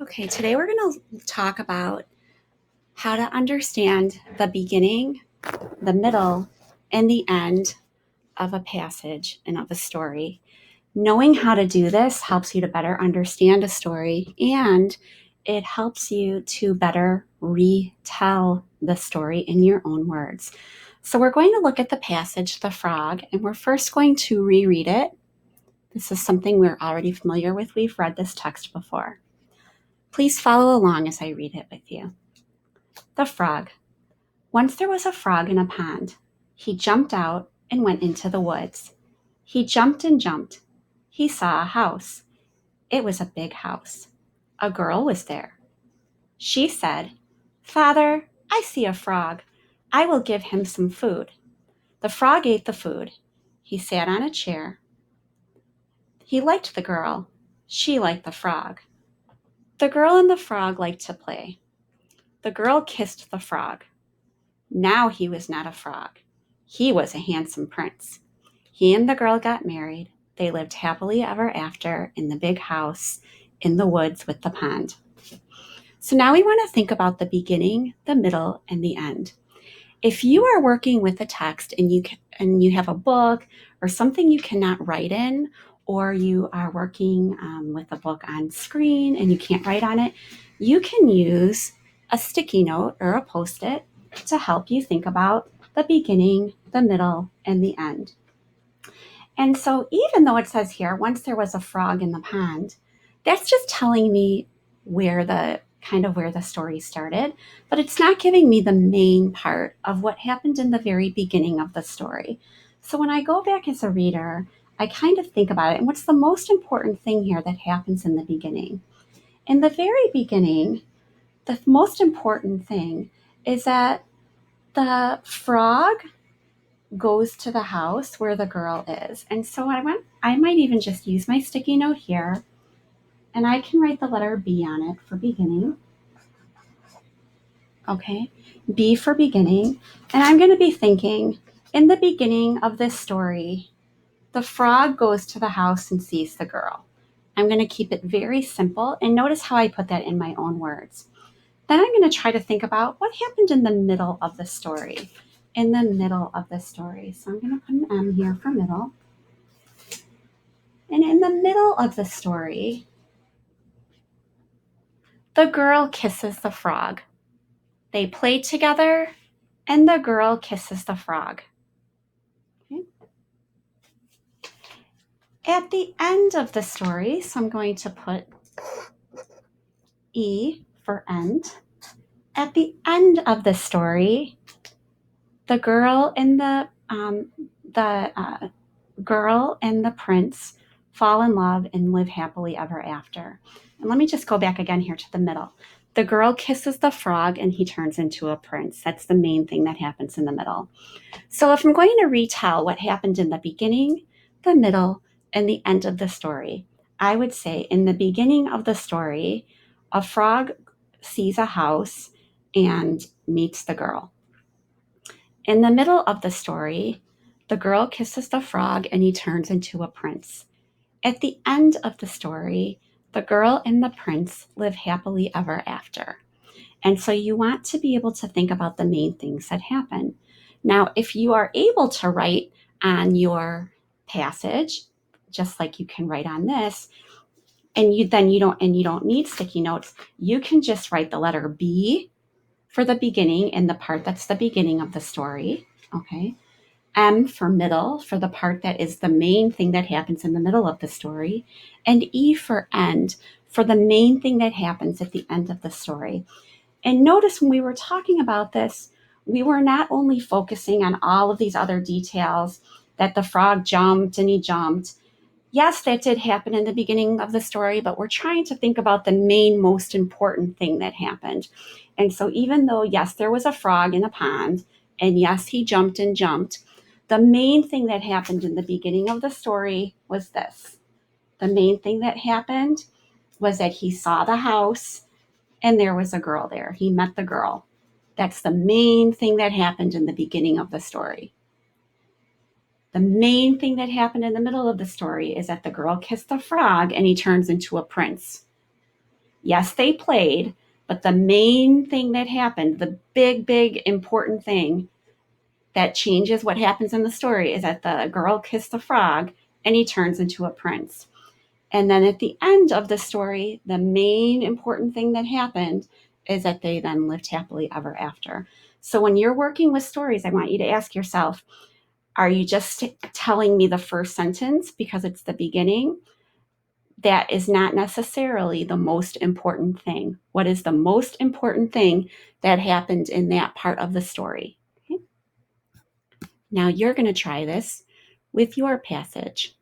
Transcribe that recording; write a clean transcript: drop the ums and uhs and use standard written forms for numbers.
Okay, today we're going to talk about how to understand the beginning, the middle, and the end of a passage and of a story. Knowing how to do this helps you to better understand a story, and it helps you to better retell the story in your own words. So we're going to look at the passage, The Frog, and we're first going to reread it. This is something we're already familiar with. We've read this text before. Please follow along as I read it with you. The Frog. Once there was a frog in a pond. He jumped out and went into the woods. He jumped and jumped. He saw a house. It was a big house. A girl was there. She said, "Father, I see a frog. I will give him some food." The frog ate the food. He sat on a chair. He liked the girl. She liked the frog. The girl and the frog liked to play. The girl kissed the frog. Now he was not a frog. He was a handsome prince. He and the girl got married. They lived happily ever after in the big house in the woods with the pond. So now we want to think about the beginning, the middle, and the end. If you are working with a text and you have a book or something you cannot write in, or you are working with a book on screen and you can't write on it, you can use a sticky note or a Post-it to help you think about the beginning, the middle, and the end. And so even though it says here, once there was a frog in the pond, that's just telling me where the story started, but it's not giving me the main part of what happened in the very beginning of the story. So when I go back as a reader, I kind of think about it. And what's the most important thing here that happens in the beginning? In the very beginning, the most important thing is that the frog goes to the house where the girl is. And so I might even just use my sticky note here, and I can write the letter B on it for beginning. Okay, B for beginning. And I'm going to be thinking, in the beginning of this story, the frog goes to the house and sees the girl. I'm going to keep it very simple, and notice how I put that in my own words. Then I'm going to try to think about what happened in the middle of the story. In the middle of the story. So I'm going to put an M here for middle. And in the middle of the story, the girl kisses the frog. They play together, and the girl kisses the frog. Okay. At the end of the story, so I'm going to put E for end. At the end of the story, the girl and the girl and the prince fall in love and live happily ever after. And let me just go back again here to the middle. The girl kisses the frog and he turns into a prince. That's the main thing that happens in the middle. So if I'm going to retell what happened in the beginning, the middle, and the end of the story, I would say in the beginning of the story, a frog sees a house and meets the girl. In the middle of the story, the girl kisses the frog and he turns into a prince. At the end of the story, the girl and the prince live happily ever after. And so you want to be able to think about the main things that happen. Now, if you are able to write on your passage, just like you can write on this, and you don't need sticky notes, you can just write the letter B for the beginning in the part that's the beginning of the story. Okay. M for middle, for the part that is the main thing that happens in the middle of the story, and E for end, for the main thing that happens at the end of the story. And notice when we were talking about this, we were not only focusing on all of these other details, that the frog jumped and he jumped. Yes, that did happen in the beginning of the story, but we're trying to think about the main, most important thing that happened. And so even though, yes, there was a frog in a pond, and yes, he jumped and jumped, the main thing that happened in the beginning of the story was this. The main thing that happened was that he saw the house and there was a girl there. He met the girl. That's the main thing that happened in the beginning of the story. The main thing that happened in the middle of the story is that the girl kissed the frog and he turns into a prince. Yes, they played, but the main thing that happened, the big, big important thing that changes what happens in the story, is that the girl kissed the frog and he turns into a prince. And then at the end of the story, the main important thing that happened is that they then lived happily ever after. So when you're working with stories, I want you to ask yourself, are you just telling me the first sentence because it's the beginning? That is not necessarily the most important thing. What is the most important thing that happened in that part of the story? Okay. Now you're going to try this with your passage.